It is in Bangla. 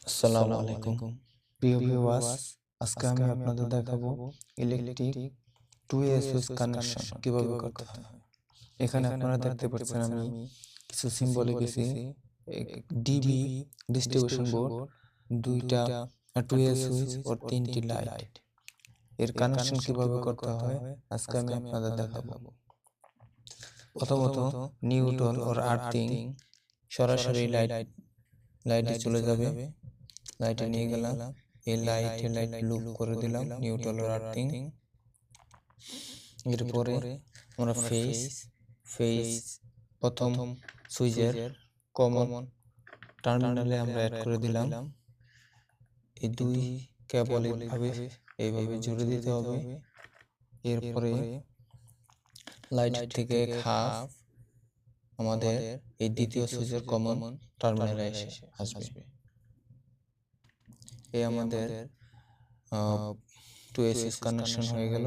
আসসালামু আলাইকুম প্রিয় ভিউয়ার্স, আজকে আমি আপনাদের দেখাবো ইলেকট্রিক 2A সুইচ কানেকশন কিভাবে করতে হয়। এখানে আপনারা দেখতে পাচ্ছেন আমি কিছু সিম্বল এঁকেছি। ডিবি ডিস্ট্রিবিউশন বোর্ড, দুইটা 2A সুইচ ও তিনটি লাইট। এর কানেকশন কিভাবে করতে হয় আজকে আমি আপনাদের দেখাবো। প্রথমত নিউট্রাল ও আর্থিং, সরাসরি লাইটে চলে যাবে। লাইটে নিয়ে গেলাম, এই লাইট লুপ করে দিলাম নিউট্রাল ও আর্থিং। এরপরে আমরা ফেজ প্রথম সুইচের কমন টার্মিনালে আমরা অ্যাড করে দিলাম। এই দুই কেবল এইভাবে জুড়ে দিতে হবে। এরপরে লাইট থেকে হাফ আমাদের এই দ্বিতীয় সুইচের কমন টার্মিনালে আসবে। এই আমাদের 2A সুইচ কানেকশন হয়ে গেল।